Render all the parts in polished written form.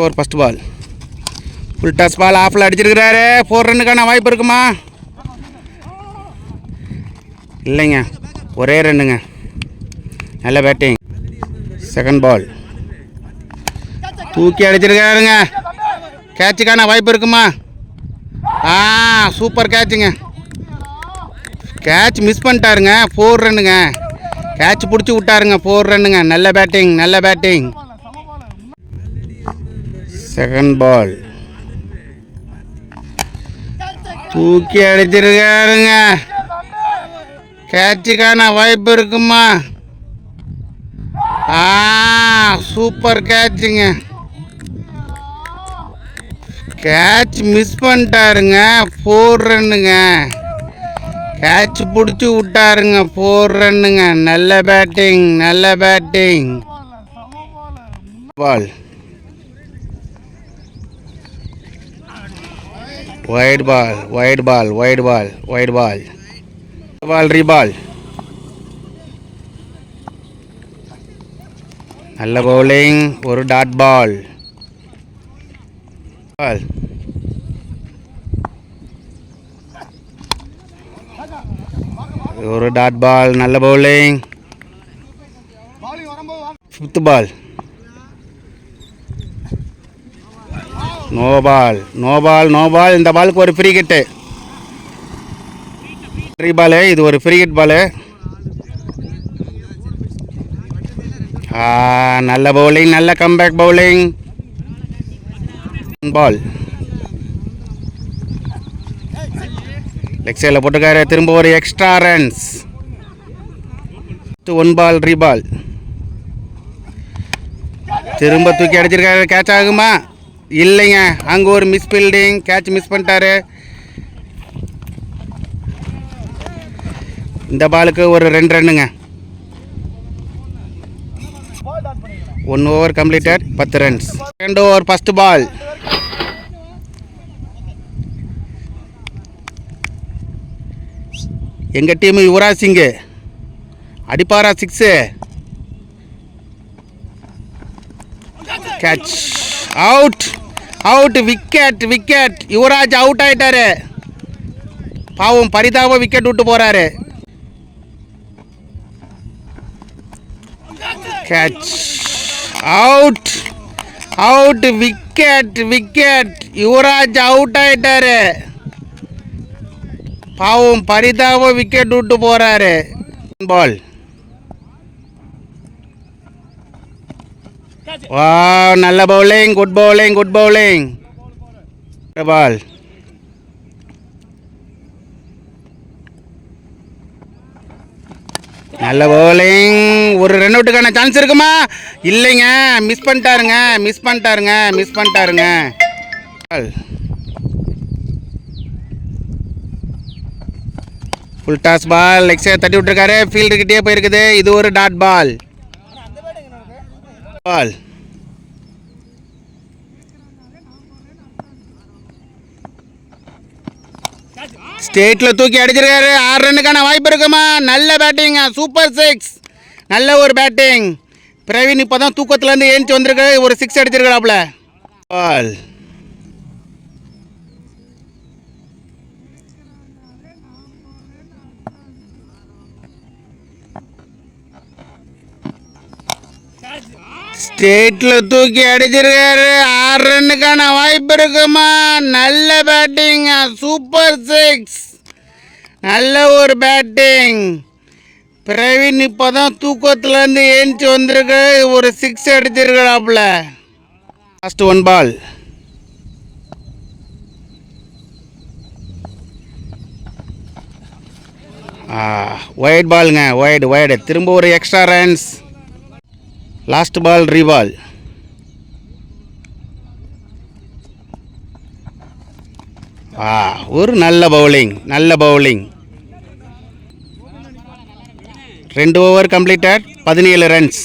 Over first ball. Full toss ball ஆஃபில் அடிச்சிருக்கிறாரு. 4 ரன்னுக்கான வாய்ப்பு இருக்குமா? இல்லைங்க, ஒரே ரன்னுங்க. நல்ல பேட்டிங். செகண்ட் பால் தூக்கி அடிச்சிருக்காருங்க. கேட்சுக்கான வாய்ப்பு இருக்குமா? சூப்பர் கேட்சுங்க. கேட்ச் மிஸ் பண்ணிட்டாருங்க. 4 ரன்னுங்க. கேட்ச் பிடிச்சி விட்டாருங்க. 4 ரன்னுங்க. நல்ல பேட்டிங், நல்ல பேட்டிங். செகண்ட் பால் தூக்கி அடிச்சிருக்காருங்க. கேட்சுக்கான வாய்ப்பு இருக்குமா? சூப்பர் கேட்சுங்க. கேட்ச் மிஸ் பண்ணிட்டாருங்க. 4 ரன்னுங்க. கேட்ச் பிடிச்சி விட்டாருங்க. 4 ரன்னுங்க. நல்ல பேட்டிங், நல்ல batting. Ball wide ball, wide ball, wide ball, wide ball. Ball reball. நல்ல பவுலிங். ஒரு டாட் பால். பால் ஒரு டாட் பால். நல்ல bowling. 5th ball. No ball, no ball, no ball. இந்த பாலுக்கு ஒரு ஃப்ரீ கிட்டு. ஃப்ரீ பாலு. இது ஒரு ஃப்ரீ ஹிட் பாலு. நல்ல பவுலிங், நல்ல கம்பேக் பவுலிங். பால் லெக் சைடில் போட்டுக்காரு. திரும்ப ஒரு எக்ஸ்ட்ரா ரன்ஸ். 1 பால் ரீபால். திரும்ப தூக்கி அடிச்சிருக்காரு. கேட்ச் ஆகுமா? இல்லைங்க, அங்கே ஒரு மிஸ் ஃபீல்டிங். கேட்ச் மிஸ் பண்ணிட்டாரு. இந்த பாலுக்கு ஒரு 2 ரன்னுங்க. 1 over completed. 10 runs. Second over first ball. எங்கள் டீமு யுவராஜ் சிங்கு அடிப்பாரா 6. Catch. Out, out. Wicket, wicket. Yuvraj out ஆயிட்டாரு. பாவம், பரிதாப விக்கெட் விட்டு போறாரு. Catch. Out, out. Wicket, wicket. Yuvraj out ஆயிட்டாரு. பாவம், பரிதாப விக்கெட் விட்டு போறாரு. பால். நல்ல bowling. Good bowling, good bowling. Ball நல்ல பவுலிங். ஒரு ரன் அவுட்டுக்கான சான்ஸ் இருக்குமா? இல்லைங்க, மிஸ் பண்ணிட்டாருங்க, மிஸ் பண்ணிட்டாருங்க, மிஸ் பண்ணிட்டாருங்க. ஃபுல் டாஸ் பால். லெக் சைடு தட்டி விட்டுருக்காரு. ஃபீல்டுக்கிட்டே போயிருக்குது. இது ஒரு டாட் பால். பால் ஸ்டேட்டில் தூக்கி அடிச்சிருக்காரு. 6 ரன்னுக்கான வாய்ப்பு இருக்குமா? நல்ல பேட்டிங். சூப்பர் 6. நல்ல ஒரு பேட்டிங். பிரவீன் இப்போ தான் தூக்கத்துலேருந்து ஏஞ்சி வந்திருக்கு. ஒரு 6 அடிச்சிருக்கிறாப்புல. பால் ஸ்டேட்டில் தூக்கி அடிச்சிருக்காரு. 6 ரன்னுக்கான வாய்ப்பு இருக்குமா? நல்ல பேட்டிங். சூப்பர் 6. நல்ல ஒரு பேட்டிங். பிரவீன் இப்போ தான் தூக்கத்துலேருந்து ஏஞ்சி வந்திருக்கு. ஒரு 6 அடிச்சிருக்கிறாப்புல. Last 1 ball. ஒயிட் பாலுங்க. Wide, wide. திரும்ப ஒரு extra runs. Last ball reball. ஒரு நல்ல பவுலிங், நல்ல bowling. 2 over completed. 17 runs.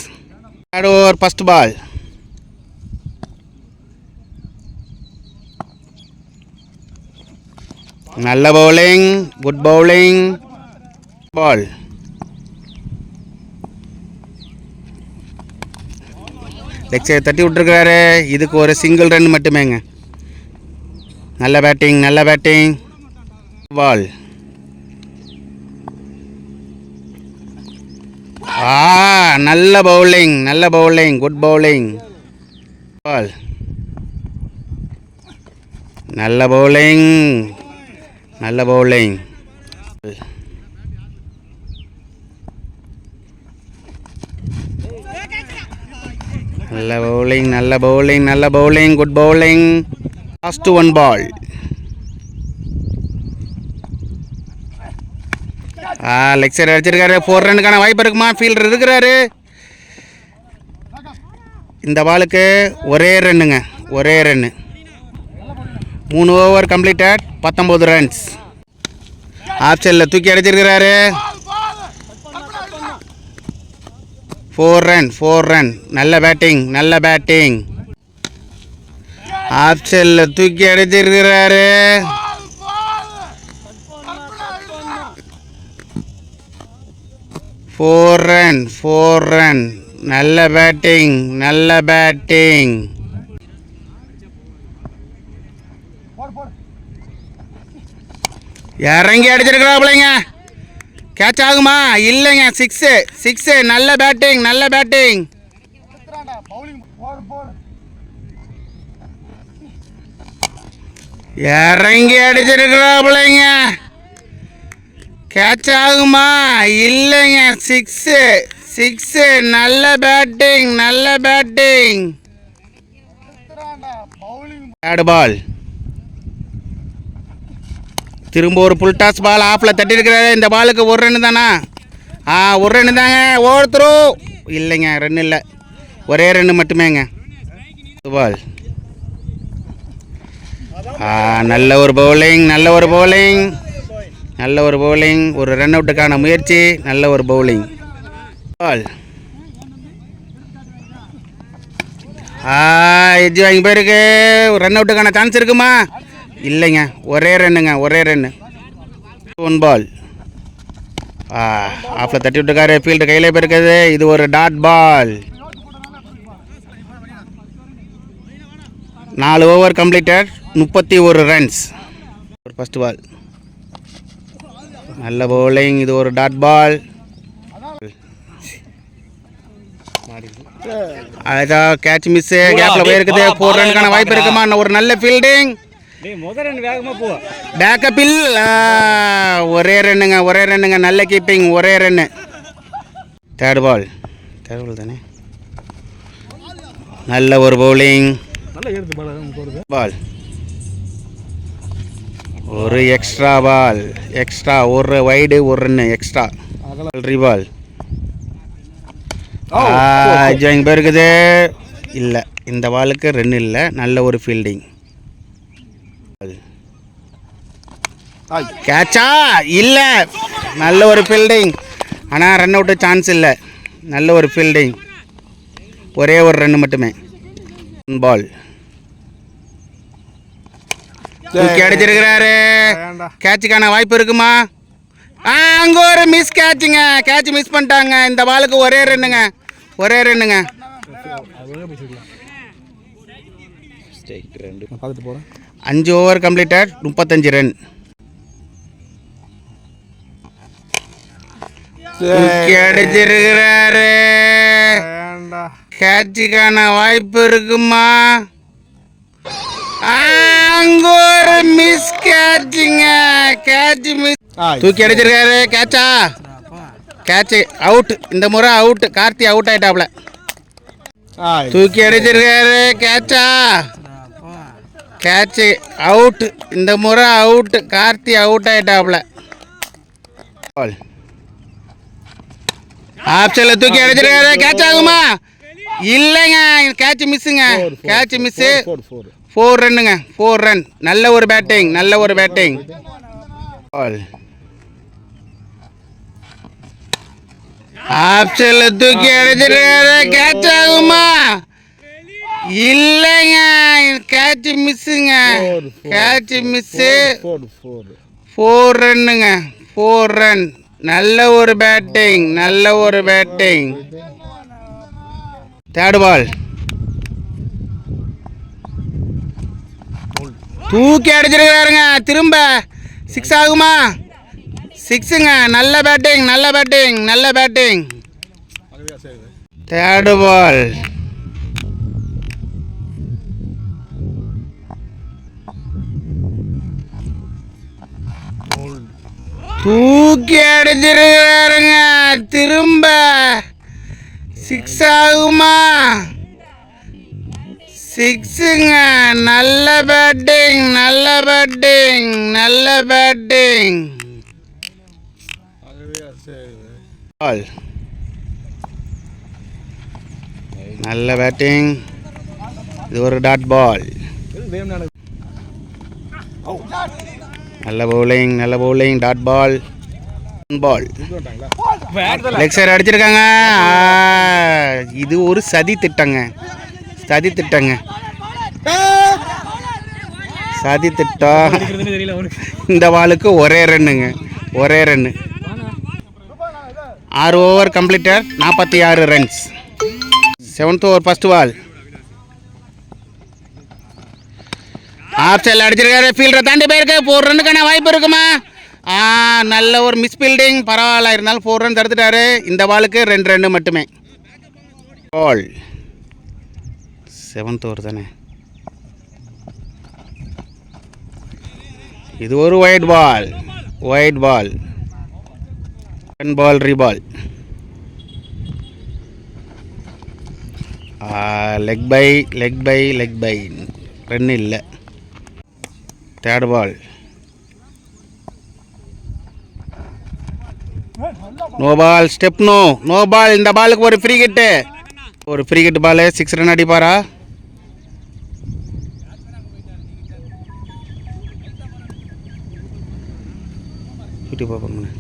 3rd over first ball. நல்ல bowling, good bowling. Ball leg side தட்டி விட்டுருக்காரு. இதுக்கு ஒரு சிங்கிள் ரன் மட்டுமேங்க. நல்ல பேட்டிங், நல்ல பேட்டிங். பால். நல்ல பவுலிங், நல்ல பவுலிங், குட் பவுலிங். பால். நல்ல பவுலிங், நல்ல பவுலிங். நல்ல பவுலிங், நல்ல பவுலிங், நல்ல bowling, good bowling. Last one ball. Leg side அடிச்சிருக்காரு. 4 ரன்னுக்கான வாய்ப்பு இருக்குமா? ஃபீல்டர் இருக்கிறாரு. இந்த பாலுக்கு ஒரே ரன்னுங்க, ஒரே run. 3 over completed, 19 runs. Off சைடில் தூக்கி அடிச்சிருக்கிறாரு. 4 ரன், 4 ரன். நல்ல பேட்டிங், நல்ல பேட்டிங். ஆஃப் சைடில் தூக்கி அடிச்சிருக்கிறாரு. 4 ரன், 4 ரன். நல்ல பேட்டிங், நல்ல பேட்டிங். இறங்கி அடிச்சிருக்கிறாப்லைங்க. கேட்ச் ஆகுமா? இல்லைங்க. 6. நல்ல பேட்டிங், நல்ல பேட்டிங். இறங்கி அடிச்சிருக்கிறாப்லைங்க. கேட்ச் ஆகுமா? இல்லைங்க. 6. நல்ல பேட்டிங், நல்ல பேட்டிங். Bat ball. திரும்ப ஒரு புல் டாஸ் பால் ஆஃபில் தட்டிருக்கிறாரு. இந்த பாலுக்கு 1 ரன்னு தானா? 1 ரன்னு தாங்க. Over throw. இல்லைங்க, ரன் இல்லை, ஒரே ரன்னு மட்டுமேங்க. பால். நல்ல ஒரு பவுலிங், நல்ல ஒரு பவுலிங், நல்ல ஒரு பவுலிங். ஒரு ரன் அவுட்டுக்கான முயற்சி, நல்ல ஒரு பவுலிங். பால். எஜ்ஜு வாங்கி போயிருக்கு. ரன் அவுட்டுக்கான சான்ஸ் இருக்குமா? இல்லைங்க, ஒரே ரன்னுங்க, ஒரே ரன்னு. 1 பால். ஆஃபில் தட்டி விட்டுருக்காரு. ஃபீல்டு கையில் போயிருக்குது. இது ஒரு dot ball. 4 over completed, 31 runs. ஒரு ஃபர்ஸ்ட் பால். நல்ல பவுலிங். இது ஒரு டாட் பால். அதான் கேட்ச் மிஸ். கேப்ல போயிருக்குது. 4 ரன்னுக்கான வாய்ப்பு இருக்குமா? ஒரு நல்ல ஃபீல்டிங். பேக்கப்பில் ஒரே ரன்னுங்க, ஒரே ரன்னுங்க. நல்ல கீப்பிங், ஒரே run. Third ball. Third ball தானே. நல்ல ஒரு பவுலிங். பால். ஒரு எக்ஸ்ட்ரா பால், எக்ஸ்ட்ரா. ஒரு வைடு, ஒரு ரன்னு எக்ஸ்ட்ரா. ரீபால். ஜாயிங் போயிருக்குது. இல்லை, இந்த பாலுக்கு ரன் இல்லை. நல்ல ஒரு ஃபீல்டிங். கேட்சா? இல்லை, நல்ல ஒரு ஃபீல்டிங். ஆனால் ரன் அவுட்டு சான்ஸ் இல்லை. நல்ல ஒரு ஃபீல்டிங், ஒரே ஒரு ரன்னு மட்டுமே. பால். தூக்கி அடிச்சிருக்கிறாரு. கேட்சுக்கான வாய்ப்பு இருக்குமா? அங்கே ஒரு மிஸ் கேட்சுங்க. கேட்ச் மிஸ் பண்ணிட்டாங்க. இந்த பாலுக்கு ஒரே ரன்னுங்க, ஒரே ரன்னுங்க. 5 ஓவர் கம்ப்ளீட்டட், 35 ரன். தூக்கி அடிச்சிருக்கிறாரு. கேட்சுக்கான வாய்ப்பு இருக்குமா? அங்க ஒரு மிஸ் கேட்சுங்க. Catch miss. தூக்கி அடிச்சிருக்காரு. கேட்சா? Catch out. இந்த முறை அவுட். கார்த்தி அவுட் ஆயிட்டாப்ல. தூக்கி அடிச்சிருக்காரு. கேட்சா? Catch out. இந்த முறை அவுட். கார்த்தி அவுட் ஆயிட்டாப்ல. பால். ஆப்ஷனில் தூக்கி அடிச்சிருக்காரு. கேட்ச் ஆகுமா? இல்லைங்க, கேட்ச் மிஸ்ஸுங்க. Catch miss. 4 ரன்னுங்க, 4 ரன். நல்ல ஒரு பேட்டிங், நல்ல ஒரு பேட்டிங். பால். ஆப்ஷனில் தூக்கி அடிச்சிருக்காரு. கேட்ச் ஆகுமா? இல்லைங்க, கேட்ச் மிஸ்ஸுங்க. Catch miss. 4 ரன்னுங்க, 4 ரன். நல்ல ஒரு பேட்டிங், நல்ல ஒரு பேட்டிங். தேர்ட் பால். தூக்கி அடிச்சிருக்காருங்க. திரும்ப 6 ஆகுமா? 6ங்க. நல்ல பேட்டிங், நல்ல பேட்டிங், நல்ல பேட்டிங். தேர்டு பால். தூக்கி அடிச்சிருக்காருங்க. திரும்ப 6 ஆகுமா? 6ங்க. நல்ல பேட்டிங், நல்ல பேட்டிங், நல்ல பேட்டிங். பால். நல்ல பேட்டிங். இது ஒரு டாட் பால். நல்ல பவுலிங், நல்ல பவுலிங். டாட் பால், பால். லெக் சைடு அடிச்சிருக்காங்க. இது ஒரு சதி திட்டங்க, சதி திட்டங்க, சதி திட்டம். இந்த பாலுக்கு ஒரே ரன்னுங்க, ஒரே run. 6 over completed, 46 runs. 7th over first ball. Off சைடில் அடிச்சிருக்காரு. ஃபீல்டரை தாண்டி போயிருக்கு. 4 ரன்னுக்கான வாய்ப்பு இருக்குமா? நல்ல ஒரு மிஸ் ஃபீல்டிங். பரவாயில்ல, இருந்தாலும் 4 ரன் தடுத்துட்டாரு. இந்த பாலுக்கு 2 ரன்னு மட்டுமே. பால். 7th ஓவர் தானே. இது ஒரு wide ball, wide ball. 10 ball reball. Leg bye, leg bye, leg bye. Run இல்லை. Third ball. No ball, step no, no ball. இந்த பாலுக்கு ஒரு ஃப்ரீ கிட்டு, ஒரு ஃப்ரீ கிட் பால். 6 ரன் அடிப்பாரா? யூடியூப் ஓப்பன் பண்ணு.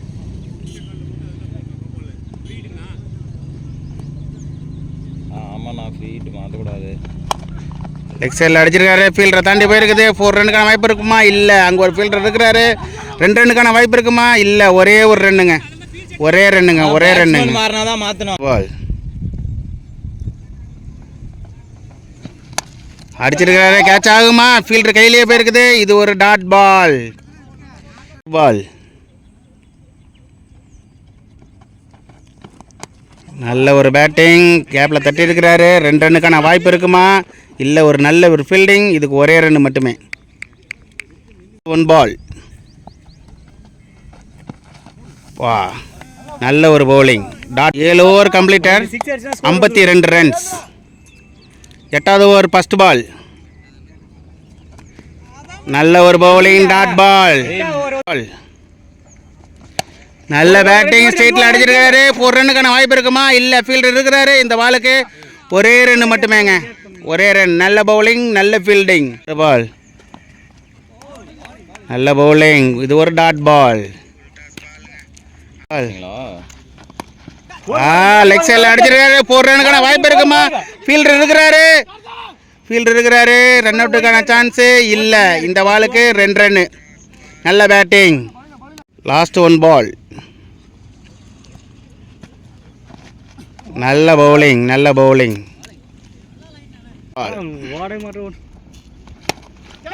லெக் சைடில் அடிச்சிருக்காரு. ஃபீல்டரை தாண்டி போயிருக்குது. 4 ரன்னுக்கான வாய்ப்பு இருக்குமா? இல்லை. அங்கே ஒரு ஃபீல்டர் இருக்கிறாரு. 2 ரன்னுக்கான வாய்ப்பு இருக்குமா? இல்லை. ஒரே ஒரு ரன்னுங்க, ஒரே ரன்னுங்க, ஒரே ரன்னுங்க. பால். அடிச்சிருக்காரு. கேட்ச் ஆகுமா? ஃபீல்டர் கையிலேயே போயிருக்குது. இது ஒரு டாட் பால், பால். நல்ல ஒரு பேட்டிங். கேப்பில் தட்டி இருக்கிறாரு. 2 ரன்னுக்கான வாய்ப்பு இருக்குமா? இல்லை. ஒரு நல்ல ஒரு ஃபீல்டிங். இதுக்கு ஒரே ரன் மட்டுமே. 1 பால். வா, நல்ல ஒரு bowling. Dot. 7 over completed, 52 runs. 8வது ஓவர் ஃபர்ஸ்ட் பால். நல்ல ஒரு பவுலிங். Dot ball. நல்ல பேட்டிங். ஸ்ட்ரெயிட்டில் அடிச்சிருக்காரு. 4 ரன்னுக்கான வாய்ப்பு இருக்குமா? இல்லை. ஃபீல்டர் இருக்கிறாரு. இந்த பாலுக்கு ஒரே ரன் மட்டுமேங்க, ஒரே ரன். நல்ல பவுலிங், நல்ல ஃபீல்டிங். பால். நல்ல பவுலிங். இது ஒரு டாட் பால். லெக் சைடில் அடிச்சிருக்காரு. 4 ரன்னுக்கான வாய்ப்பு இருக்குமா? ஃபீல்டர் இருக்கிறாரு, ஃபீல்டர் இருக்கிறாரு. ரன் அவுட்டுக்கான சான்ஸு இல்லை. இந்த பாலுக்கு 2 ரன்னு. நல்ல பேட்டிங். லாஸ்ட் 1 பால். நல்ல பவுலிங், நல்ல பவுலிங்.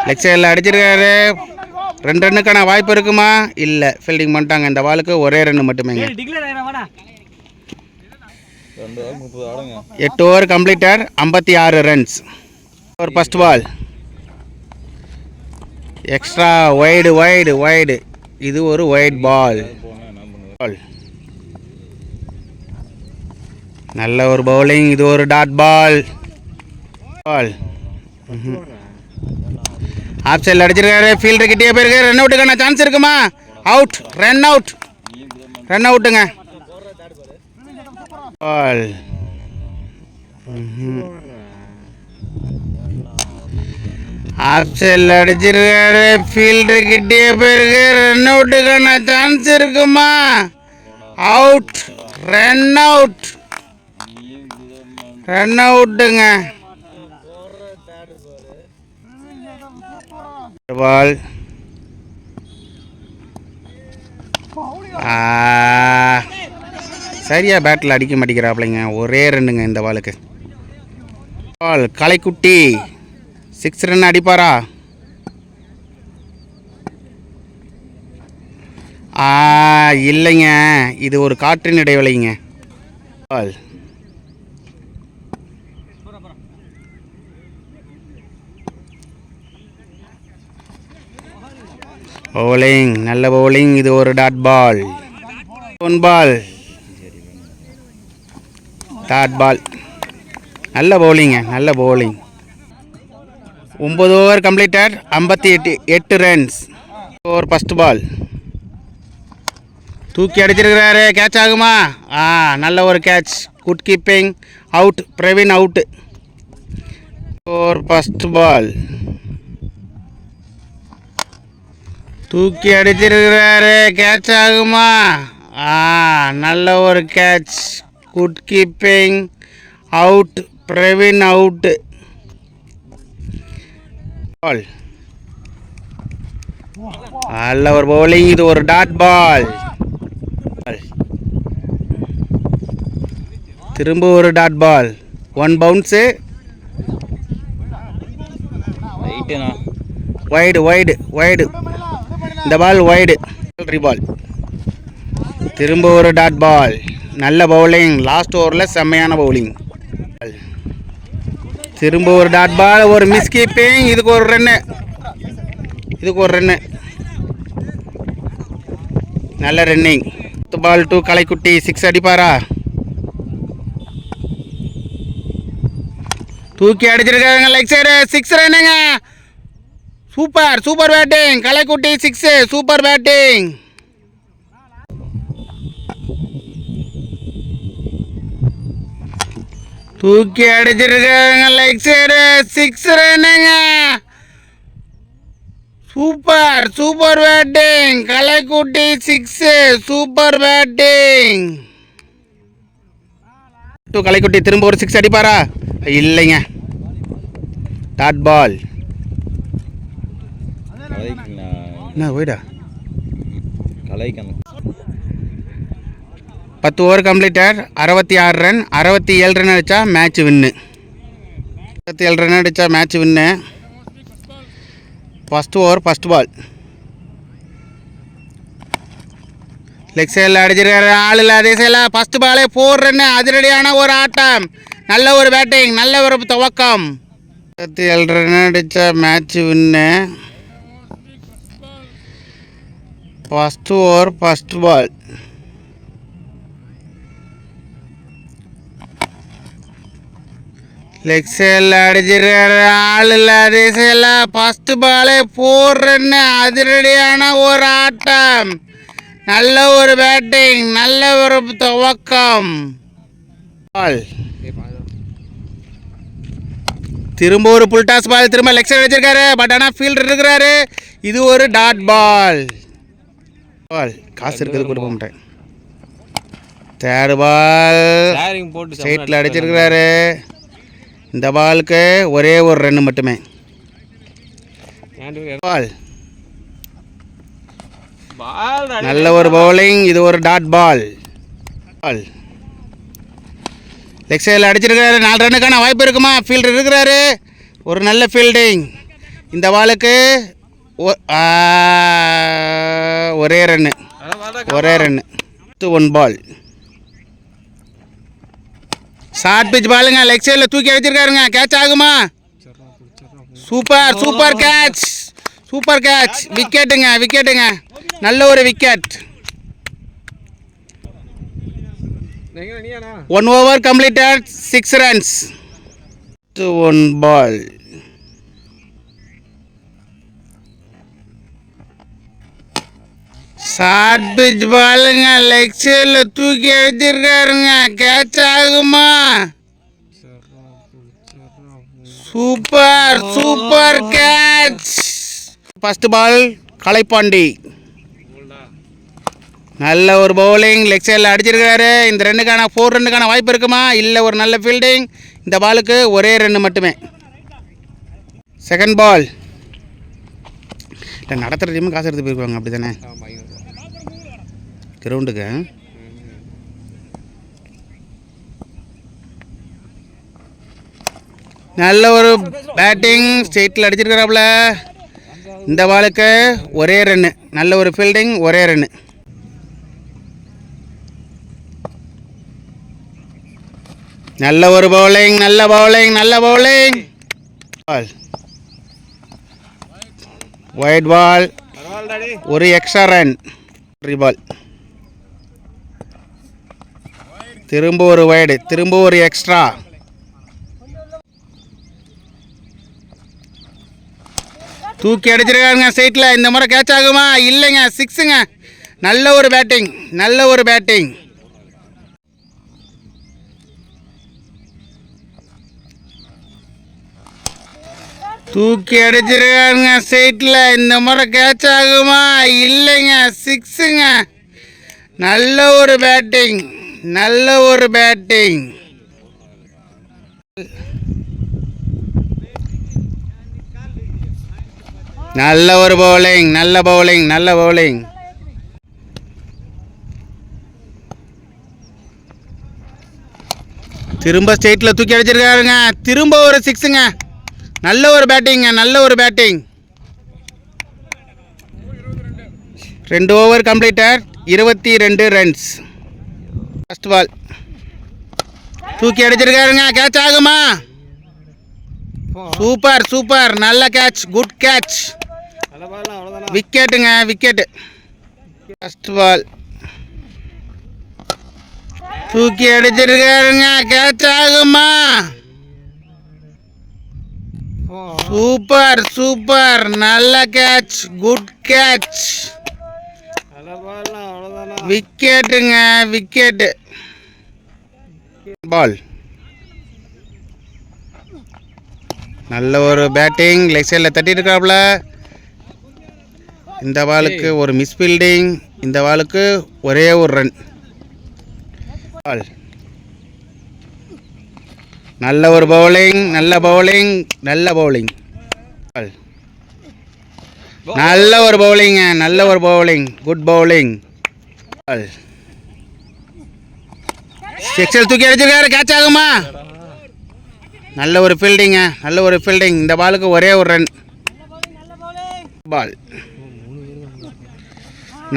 லெக் சைடில் அடிச்சிருக்காரு. 2 ரன்னுக்கான வாய்ப்பு இருக்குமா? இல்லை. ஃபீல்டிங் பண்ணிட்டாங்க. இந்த பாலுக்கு ஒரே ரன் மட்டுமேங்க. 8 ஓவர் கம்ப்ளீட்டட், 56 ரன்ஸ். ஒரு first ball. Extra wide, wide, wide. இது ஒரு ஒயிட் பால். நல்ல ஒரு பவுலிங். இது ஒரு டாட் பால், பால். ஆஃப் சைடில் அடிச்சிருக்காரு. ஃபீல்டர் கிட்டே போயிருக்கு. ரன் அவுட்டுக்கான சான்ஸ் இருக்குமா? அவுட், ரன் அவுட், ரன் அவுட்டுங்க. பால். ஆஃப் சைடில் அடிச்சிருக்காரு. ஃபீல்டர் கிட்டே போயிருக்கு. ரன் அவுட்டுக்கான சான்ஸ் இருக்குமா? அவுட், ரன் அவுட், ரன் அவுட்டுங்க. பால். சரியா பேட்டில் அடிக்க மாட்டேங்கிறாப்லைங்க. ஒரே ரன்னுங்க இந்த பாலுக்கு. பால். கலைக்குட்டி 6 ரன் அடிப்பாரா? இல்லைங்க, இது ஒரு காற்றின் இடைவெளிங்க. பால் பவுலிங், நல்ல பவுலிங். இது ஒரு dot ball. One ball, dot ball. நல்ல பவுலிங்க, நல்ல bowling. 9 over completed, 58 runs. Over first ball. தூக்கி அடிச்சிருக்கிறாரு, கேட்ச் ஆகுமா? நல்ல ஒரு catch. Good keeping. Out, Praveen out. Over first ball. தூக்கி அடிச்சிருக்கிறாரு, கேட்ச் ஆகுமா? நல்ல ஒரு catch. Good keeping. Out, Praveen out. Ball, நல்ல ஒரு பவுலிங். இது ஒரு டாட் பால். திரும்ப ஒரு dot ball. 1 bounce. Wide wide wide. இந்த பால் வைடு. பால். திரும்ப ஒரு டாட் பால். நல்ல பவுலிங். லாஸ்ட் ஓவரில் செம்மையான பவுலிங். திரும்ப ஒரு டாட் பால். ஒரு மிஸ் கீப்பிங். இதுக்கு ஒரு ரன்னு. நல்ல ரன்னிங். Ball to கலைக்குட்டி. 6 அடிப்பாரா? தூக்கி அடிச்சிருக்காங்க லெக் சைடு. 6 ரன்னுங்க. Super batting. Kalaikutti 6. Super batting. தூக்கி அடிச்சிருக்காங்க லெக் சைடு. 6 ரன்னுங்க. Super batting. Kalaikutti 6. Super batting. Kalaikutti திரும்ப ஒரு 6 அடிப்பாரா? இல்லைங்க, டாட் பால். என்ன போய்டா? 10 ஓவர் கம்ப்ளீட்டட், 66 ரன். 67 ரன் அடித்தா மேட்ச் வின்னு. 67 ரன் அடித்தா match win. First over first ball. Leg சைடில் அடிச்சிருக்காரு, ஆள் இல்லை. அதே சைடில் ஃபஸ்ட் பாலே 4 ரன்னு. அதிரடியான ஒரு ஆட்டம். நல்ல ஒரு பேட்டிங், நல்ல ஒரு துவக்கம். 67 ரன் அடித்தா match win. First over first ball. Leg சைடில் அடிச்சிருக்காரு, ஆள் இல்லை. அதே சைடில் ஃபஸ்ட் பாலே 4 ரன்னு. அதிரடியான ஒரு ஆட்டம். நல்ல ஒரு பேட்டிங், நல்ல ஒரு துவக்கம். பால். திரும்ப ஒரு புல் டாஸ் பால். திரும்ப லெக் சைடு அடிச்சிருக்காரு. பட் ஆனால் ஃபீல்டர் இருக்கிறாரு. இது ஒரு டாட் பால். பால் காசு இருக்குது, கொடுக்க மாட்டேன். Third ball. ஸ்ட்ரைட்டில் அடிச்சிருக்கிறாரு. இந்த பாலுக்கு ஒரே ஒரு ரன்னு மட்டுமே. பால். நல்ல ஒரு பவுலிங். இது ஒரு டாட் பால். பால். லெக் சைடில் அடிச்சிருக்கிறாரு. 4 ரன்னுக்கான வாய்ப்பு இருக்குமா? ஃபீல்டர் இருக்கிறாரு. ஒரு நல்ல ஃபீல்டிங். இந்த பாலுக்கு ஒரே ரன்னு. 1 பால். ஷார்ட் பிச் பாலுங்க. லெக் சைடில் தூக்கி அடிச்சிருக்காருங்க. கேட்ச் ஆகுமா? Super catch. விக்கெட்டுங்க. நல்ல ஒரு wicket. 1 over completed, 6 runs. 1 ball. Short pitch பாலுங்க. லெக் சைடில் தூக்கி அடிச்சிருக்காருங்க. கேட்ச் ஆகுமா? Super catch. First ball Kalaipandi. நல்ல ஒரு பவுலிங். லெக் சைடில் அடிச்சிருக்காரு. இந்த 4 ரன்னுக்கான வாய்ப்பு இருக்குமா? இல்லை, ஒரு நல்ல ஃபீல்டிங். இந்த பாலுக்கு ஒரே ரன்னு மட்டுமே. Second ball. இல்லை, நடத்துகிற டீமும் காசு எடுத்து போயிருக்காங்க, அப்படி தானே? கிரவுண்டுக்கு நல்ல ஒரு பேட்டிங். ஸ்ட்ரெயிட்டில் அடிச்சிருக்கிறாப்புல. இந்த பாலுக்கு ஒரே ரன்னு. நல்ல ஒரு ஃபீல்டிங், ஒரே ரன்னு. நல்ல ஒரு பவுலிங், நல்ல பவுலிங், நல்ல பவுலிங். பால் ஒயிட் பால், ஒரு எக்ஸ்ட்ரா ரன். பால் திரும்ப ஒரு வைடு, திரும்ப ஒரு எக்ஸ்ட்ரா. தூக்கி அடிச்சிருக்காருங்க ஸ்ட்ரைட்ல. இந்த முறை கேட்ச் ஆகுமா? இல்லைங்க, சிக்ஸுங்க. நல்ல ஒரு பேட்டிங், நல்ல ஒரு பேட்டிங். தூக்கி அடிச்சிருக்காருங்க ஸ்ட்ரைட்ல. இந்த முறை கேட்ச் ஆகுமா? இல்லைங்க, சிக்ஸுங்க. நல்ல ஒரு பேட்டிங், நல்ல ஒரு பேட்டிங். நல்ல ஒரு பவுலிங், நல்ல பவுலிங், நல்ல பவுலிங். திரும்ப ஸ்ட்ரைட்ல தூக்கி அடிச்சிருக்காருங்க. திரும்ப ஒரு சிக்ஸுங்க. நல்ல ஒரு பேட்டிங்க, நல்ல ஒரு batting. 2 over completed, 22 runs. First ball தூக்கி அடிச்சிருக்காருங்க. கேட்ச் ஆகுமா? சூப்பர் சூப்பர், நல்ல கேட்ச், குட் கேட்ச். விக்கெட்டுங்க, விக்கெட். ஃபர்ஸ்ட் பால் தூக்கி அடிச்சிருக்காருங்க. கேட்ச் ஆகுமா? சூப்பர் சூப்பர், நல்ல கேட்ச், குட் கேட்ச். விக்கெட்டுங்க, விக்கெட். பால் நல்ல ஒரு பேட்டிங், லெக் சைடில் தட்டி இருக்காப்புல. இந்த பாலுக்கு ஒரு மிஸ் ஃபீல்டிங், இந்த பாலுக்கு ஒரே ஒரு ரன். பால் நல்ல ஒரு பவுலிங், நல்ல பவுலிங், நல்ல பவுலிங். பால் நல்ல ஒரு பவுலிங்க, நல்ல ஒரு பவுலிங், குட் பவுலிங். பால் சிக்ஸில் தூக்கி அடிச்சிருக்காரு. கேட்ச் ஆகுமா? நல்ல ஒரு ஃபீல்டிங்க, நல்ல ஒரு ஃபீல்டிங். இந்த பாலுக்கு ஒரே ஒரு ரன். பால்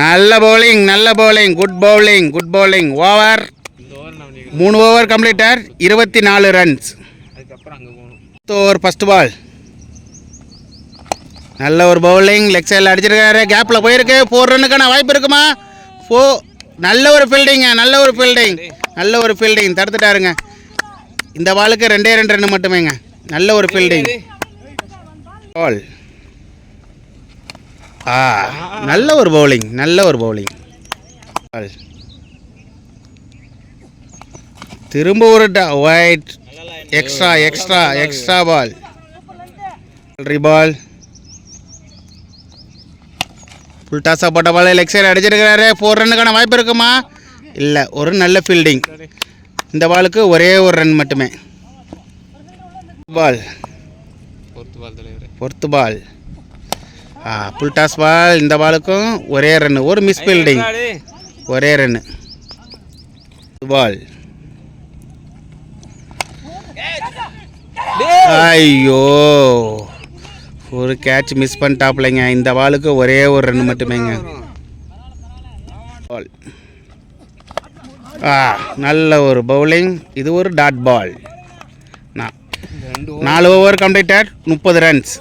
நல்ல பவுலிங், நல்ல bowling, good bowling, good bowling. Over 3 over completed, 24 runs. Over first ball நல்ல ஒரு பவுலிங், லெக் சைடில் அடிச்சிருக்காரு. கேப்பில் போயிருக்கு. 4 ரன்னுக்கான வாய்ப்பு இருக்குமா? நல்ல ஒரு ஃபீல்டிங்க, நல்ல ஒரு ஃபீல்டிங், நல்ல ஒரு ஃபீல்டிங். தடுத்துட்டாருங்க. இந்த பாலுக்கு 2 ரன் மட்டுமேங்க. நல்ல ஒரு ஃபீல்டிங். பால் நல்ல ஒரு பவுலிங், நல்ல ஒரு பவுலிங். பால் திரும்ப ஒரு ஒயிட், எக்ஸ்ட்ரா எக்ஸ்ட்ரா எக்ஸ்ட்ரா பால். பால் ஃபுல் டாஸாக போட்ட பால் லெக் சைடு அடிச்சிருக்கிறாரு. 4 ரன்னுக்கான வாய்ப்பு இருக்குமா? இல்லை, ஒரு நல்ல ஃபீல்டிங். இந்த பாலுக்கு ஒரே ஒரு ரன் மட்டுமே. பால் பொறுத்து பால் ஃபுல் டாஸ் பால். இந்த பாலுக்கும் ஒரே ரன், ஒரு மிஸ் ஃபீல்டிங், ஒரே ரன். பால் ஐயோ, ஒரு கேட்ச் மிஸ் பண்ணிட்டாப்லைங்க. இந்த பாலுக்கு ஒரே ஒரு ரன் மட்டுமேங்க. பால் நல்ல ஒரு பவுலிங். இது ஒரு dot ball. 4 over completed, 30 runs.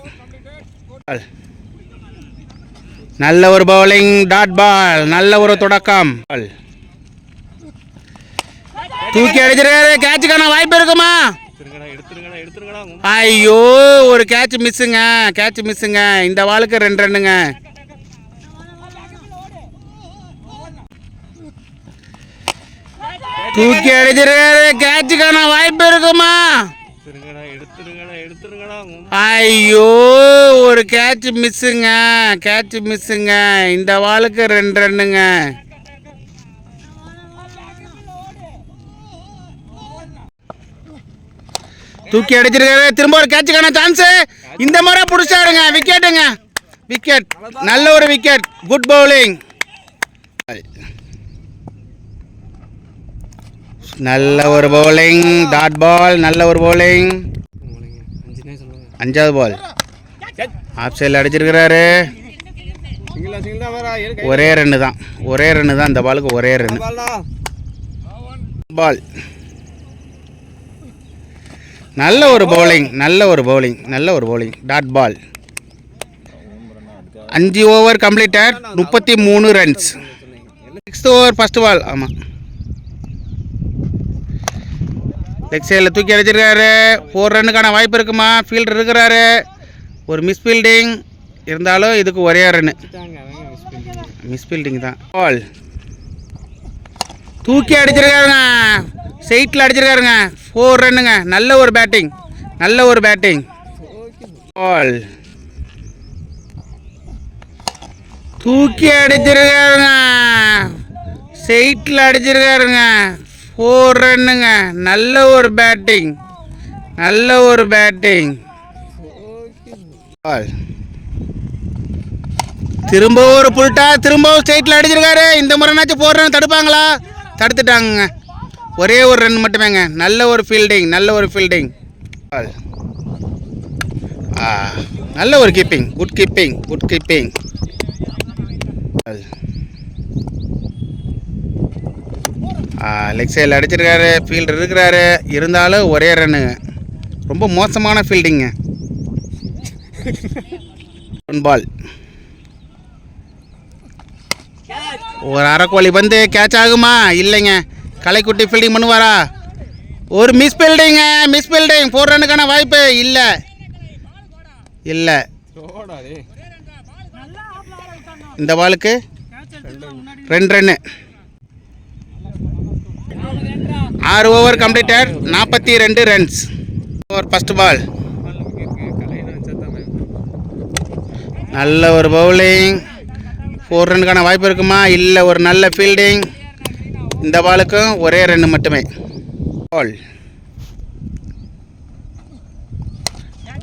நல்ல ஒரு பவுலிங், டாட் பால், நல்ல ஒரு தொடக்கம். தூக்கி அடிச்சிருக்காரு. கேட்சுக்கான வாய்ப்பு இருக்குமா? ஐயோ, ஒரு கேட்ச் மிஸ்ஸுங்க, கேட்ச் மிஸ்ஸுங்க. இந்த பாலுக்கு 2 ரன்னுங்க. தூக்கி அடிச்சிருக்காரு. கேட்சுக்கான வாய்ப்பு இருக்குமா? ஐயோ, ஒரு கேட்ச் மிஸ்ஸுங்க, கேட்ச் மிஸ்ஸுங்க. இந்த பாலுக்கு 2 ரன்னுங்க. தூக்கி அடிச்சிருக்காரு. திரும்ப ஒரு கேட்சுக்கான சான்ஸ். இந்த முறை பிடிச்சாருங்க. விக்கெட்டுங்க, விக்கெட். நல்ல ஒரு விக்கெட், குட் பவுலிங். நல்ல ஒரு பவுலிங், டாட் பால், நல்ல ஒரு பவுலிங். 5வது பால் ஆஃப் சைடில் அடிச்சிருக்கிறாரு. ஒரே ரன்னு தான், ஒரே ரன்னு தான். இந்த பாலுக்கு ஒரே ரன்னு. பால் நல்ல ஒரு பவுலிங், நல்ல ஒரு பவுலிங், நல்ல ஒரு bowling. Dot ball. 5 over completed, 33 runs. 6th over first ball. ஆமாம், லெக் சைடில் தூக்கி அடிச்சிருக்காரு. 4 ரன்னுக்கான வாய்ப்பு இருக்குமா? ஃபீல்டர் இருக்கிறாரு. ஒரு மிஸ் ஃபீல்டிங் இருந்தாலும் இதுக்கு ஒரே ரன்னு. மிஸ் ஃபீல்டிங் தான். பால் தூக்கி அடிச்சிருக்காருங்க, சைட்டில் அடிச்சிருக்காருங்க. 4 ரன்னுங்க. நல்ல ஒரு பேட்டிங், நல்ல ஒரு பேட்டிங். பால் தூக்கி அடிச்சிருக்காருங்க, சைட்டில் அடிச்சிருக்காருங்க. 4 ரன்னுங்க. நல்ல ஒரு பேட்டிங், நல்ல ஒரு பேட்டிங். பால் திரும்ப ஒரு புல்ட்டா, திரும்பவும் ஸ்ட்ரைட்டில் அடிச்சிருக்காரு. இந்த முறைனாச்சும் 4 ரன் தடுப்பாங்களா? தடுத்துட்டாங்க. ஒரே ஒரு ரன் மட்டுமேங்க. நல்ல ஒரு ஃபீல்டிங், நல்ல ஒரு ஃபீல்டிங். நல்ல ஒரு keeping, good keeping, good keeping. Leg சைடில் அடிச்சிருக்காரு. ஃபீல்டர் இருக்கிறாரு, இருந்தாலும் ஒரே ரன்னுங்க. ரொம்ப மோசமான ஃபீல்டிங்க. 1 பால். ஒரு அரைக்கோழி வந்து கேட்ச் ஆகுமா? இல்லைங்க. கலைக்குட்டி ஃபீல்டிங் பண்ணுவாரா? ஒரு மிஸ் ஃபீல்டிங்க, மிஸ் ஃபீல்டிங். 4 ரன்னுக்கான வாய்ப்பு இல்லை, இல்லை. இந்த பாலுக்கு 2 run. 6 over completed, 42 runs. Over first ball. நல்ல ஒரு பவுலிங். 4 ரன்னுக்கான வாய்ப்பு இருக்குமா? இல்லை. ஒரு நல்ல ஃபீல்டிங். இந்த பாலுக்கும் ஒரே ரன்னு மட்டுமே. பால்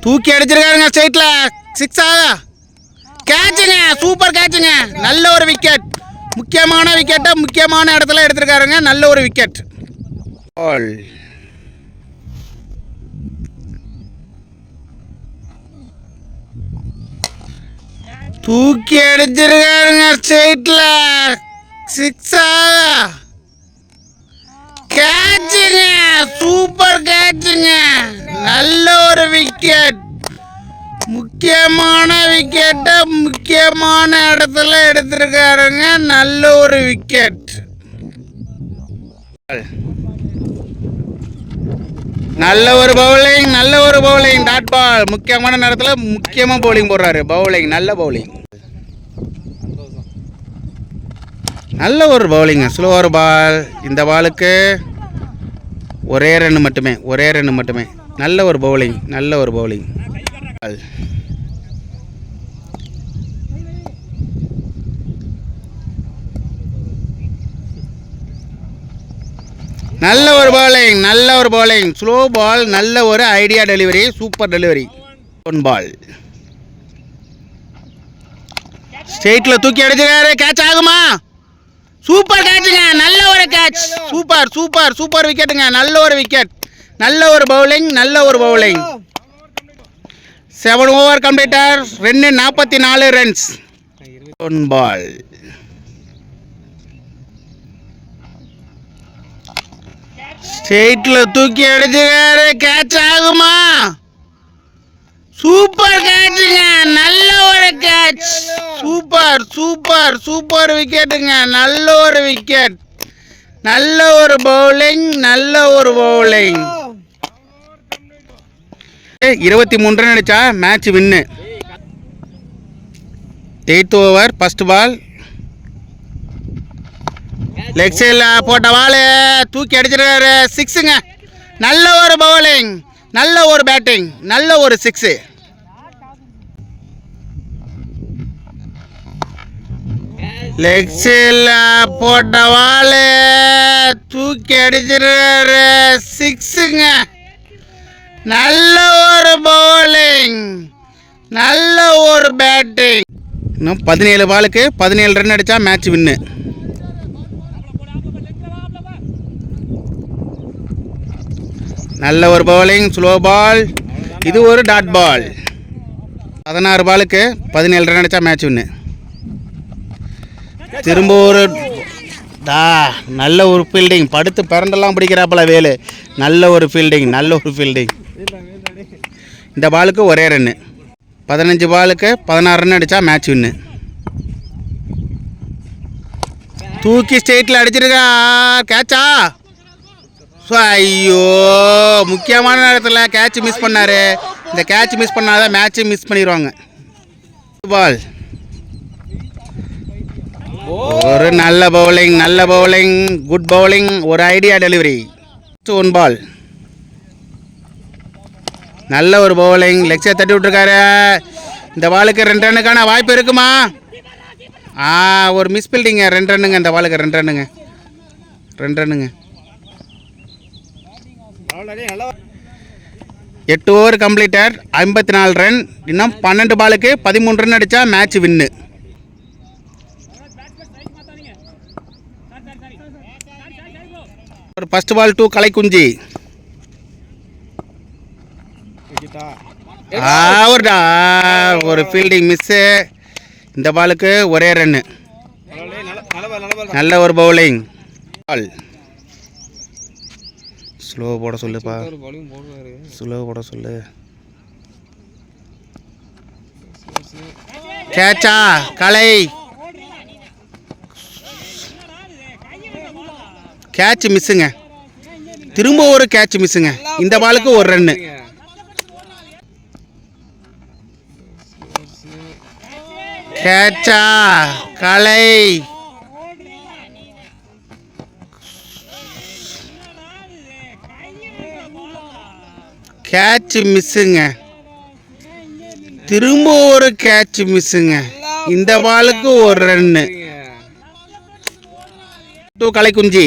தூக்கி அடிச்சிருக்காருங்க ஸ்ட்ரைட்டில். 6 கேட்சுங்க, சூப்பர் கேட்சுங்க. நல்ல ஒரு விக்கெட், முக்கியமான விக்கெட்டை முக்கியமான இடத்துல எடுத்திருக்காருங்க. நல்ல ஒரு விக்கெட். பால் தூக்கி அடிச்சிருக்காருங்க ஸ்ட்ரைட்டில். 6 கேட்சுங்க, சூப்பர் கேட்சுங்க. நல்ல ஒரு விக்கெட், முக்கியமான விக்கெட்டை முக்கியமான இடத்துல எடுத்திருக்காருங்க. நல்ல ஒரு விக்கெட். நல்ல ஒரு பவுலிங், நல்ல ஒரு பவுலிங். டாட் பால். முக்கியமான நேரத்தில் முக்கியமாக பவுலிங் போடுறாரு. பவுலிங், நல்ல பவுலிங், நல்ல ஒரு பவுலிங்க. ஸ்லோவர் பால். இந்த பாலுக்கு ஒரே ரன்னு மட்டுமே, ஒரே ரன்னு மட்டுமே. நல்ல ஒரு பவுலிங், நல்ல ஒரு பவுலிங். நல்ல ஒரு பவுலிங், நல்ல ஒரு பவுலிங். Slow ball. நல்ல ஒரு idea delivery, super delivery. 1 ball. ஸ்ட்ரைட்டில் தூக்கி அடிச்சிருக்காரு. கேட்ச் ஆகுமா? சூப்பர் கேட்சுங்க, நல்ல ஒரு கேட்ச். சூப்பர் சூப்பர் சூப்பர் விக்கெட்டுங்க. நல்ல ஒரு விக்கெட், நல்ல ஒரு பவுலிங், நல்ல ஒரு bowling. 7 over completed, 44 runs. 1 ball. ஸ்ட்ரைட்டில் தூக்கி அடிச்சிருக்காரு. கேட்ச் ஆகுமா? சூப்பர் கேட்சுங்க, நல்ல ஒரு கேட்ச். சூப்பர் சூப்பர் சூப்பர் விக்கெட்டுங்க. நல்ல ஒரு விக்கெட், நல்ல ஒரு பவுலிங், நல்ல ஒரு பவுலிங். 23 ரன் அடிச்சா match win. 8th over first ball. Leg சைடில் போட்ட பால் தூக்கி அடிச்சிருக்காரு. 6ங்க. நல்ல ஒரு பவுலிங், நல்ல ஒரு பேட்டிங், நல்ல ஒரு 6. லெக் சைடில் போட்ட பால் தூக்கி அடிச்சிருக்காரு. 6ங்க. நல்ல ஒரு பவுலிங், நல்ல ஒரு பேட்டிங். இன்னும் 17 பாலுக்கு 17 ரன் அடித்தா மேட்ச் வின்னு. நல்ல ஒரு பவுலிங், ஸ்லோ பால். இது ஒரு டாட் பால். 16 பாலுக்கு 17 ரன் அடித்தா மேட்ச் வின்னு. திரும்ப ஒரு நல்ல ஒரு ஃபீல்டிங். படுத்து பிறண்டெல்லாம் பிடிக்கிறாப்பல வேலு. நல்ல ஒரு ஃபீல்டிங், நல்ல ஒரு ஃபீல்டிங். இந்த பாலுக்கு ஒரே ரன்னு. 15 பாலுக்கு 16 ரன் அடித்தா மேட்ச் வின்னு. தூக்கி ஸ்ட்ரெயிட்டில் அடிச்சிருக்கா. கேட்சா? ஐயோ, முக்கியமான நேரத்தில் கேட்ச் மிஸ் பண்ணார். இந்த கேட்ச் மிஸ் பண்ணாதான் மேட்ச்சு மிஸ் பண்ணிடுவாங்க. பால் ஒரு நல்ல பவுலிங், குட் பவுலிங், ஒரு ஐடியா டெலிவரி. 1 பால். நல்ல ஒரு பவுலிங், லெக்ஸை தட்டி விட்டுருக்காரு. இந்த பாலுக்கு 2 ரன்னுக்கான வாய்ப்பு இருக்குமா? ஒரு மிஸ் பில்டிங்க. 2 ரன்னுங்க. இந்த பாலுக்கு 2 ரன்னுங்க. 2 ரன்னுங்க. 8 ஓவர் கம்ப்ளீட்டட், 54 ரன். இன்னும் 12 பாலுக்கு 13 ரன் அடித்தா மேட்ச் வின்னு. ஒரு ஃபர்ஸ்ட் பால் 2 கலைக்குஞ்சி. ஒரு ஃபீல்டிங் மிஸ்ஸு. இந்த பாலுக்கு ஒரே ரன்னு. நல்ல ஒரு பவுலிங். பால் ஸ்லோ போட சொல்லுப்பா, ஸ்லோ போட சொல்லு. கேட்சா? கலை. கேட்ச் மிஸ்ஸுங்க. திரும்ப ஒரு கேட்ச் மிஸ்ஸுங்க. இந்த பாலுக்கு ஒரு ரன்னு. கேட்சா? கலை. கேட்ச் மிஸ்ஸுங்க. திரும்ப ஒரு கேட்ச் மிஸ்ஸுங்க. இந்த பாலுக்கு ஒரு ரன்னு. 2 கலைக்குஞ்சி.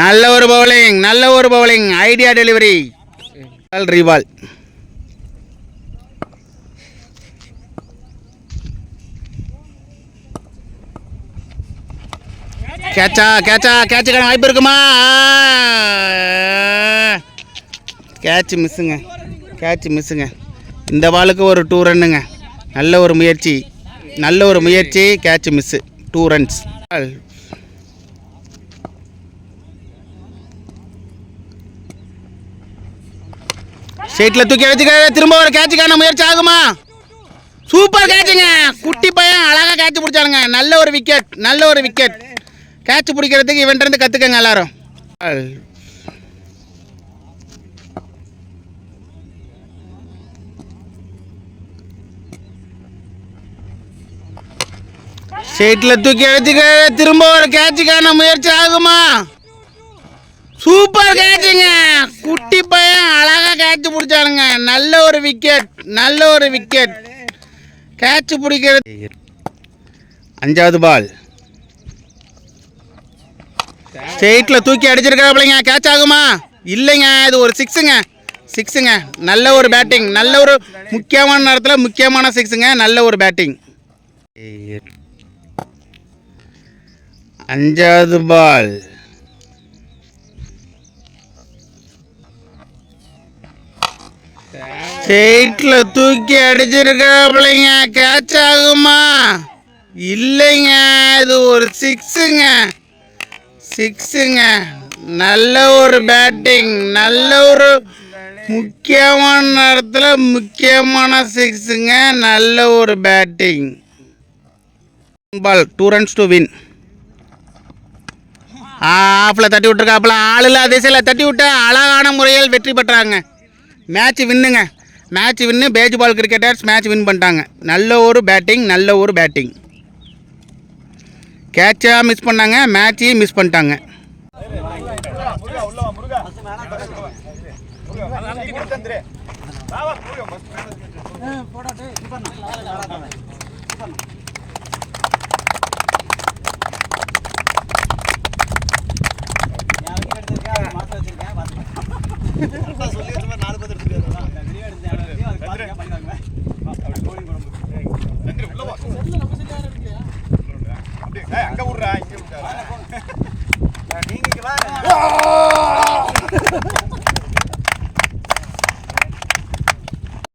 நல்ல ஒரு பவுலிங், ஐடியா டெலிவரி. ரீபால். கேட்சுக்கான வாய்ப்பு இருக்குமா? கேட்ச் மிஸ்ஸுங்க. இந்த பாலுக்கு ஒரு 2 ரன்னுங்க. நல்ல ஒரு முயற்சி, கேட்ச் மிஸ்ஸு. 2 ரன்ஸ். ஸ்ட்ரெயிட்டில் தூக்கி அடிச்சுக்க. திரும்ப ஒரு கேட்சுக்கான முயற்சி ஆகுமா? சூப்பர் கேட்சுங்க. குட்டி பையன் அழகாக கேட்ச் பிடிச்சானுங்க. நல்ல ஒரு விக்கெட். கேட்ச் பிடிக்கிறதுக்கு இவன்ட்டு கற்றுக்கங்க எல்லாரும். ஸ்ட்ரெயிட்டில் தூக்கி அடிச்சுக்க. திரும்ப ஒரு கேட்சுக்கான முயற்சி ஆகுமா? சூப்பர் கேட்சுங்க. குட்டி பையன் அழகாக கேட்ச் பிடிச்சானுங்க. நல்ல ஒரு விக்கெட். கேட்ச் பிடிக்கிறது. 5வது பால். ஸ்ட்ரெயிட்டில் தூக்கி அடிச்சிருக்காப்லைங்க. கேட்ச் ஆகுமா? இல்லைங்க. இது ஒரு சிக்ஸுங்க. நல்ல ஒரு பேட்டிங். நல்ல ஒரு முக்கியமான நேரத்தில் முக்கியமான சிக்ஸுங்க. நல்ல ஒரு பேட்டிங். 5வது பால். ஸ்ட்ரெயிட்டில் தூக்கி அடிச்சிருக்காப்லைங்க. கேட்ச் ஆகுமா? இல்லைங்க. இது ஒரு சிக்ஸுங்க. நல்ல ஒரு பேட்டிங். நல்ல ஒரு முக்கியமான நேரத்தில் முக்கியமான சிக்ஸுங்க. நல்ல ஒரு batting. Ball 2 runs to win. ஆஃபில் தட்டி விட்டுருக்காப்புல. ஆளில்லா திசையில் தட்டி விட்டு அழகான முறையில் வெற்றி பெற்றாங்க. மேட்ச் வின்னு. பேஸ்பால் கிரிக்கெட்டர்ஸ் மேட்ச் வின் பண்ணிட்டாங்க. நல்ல ஒரு பேட்டிங். கேட்சாக மிஸ் பண்ணாங்க, மேட்சையும் மிஸ் பண்ணிட்டாங்க. அங்க விடுறா, இங்க விடுறா. நீங்க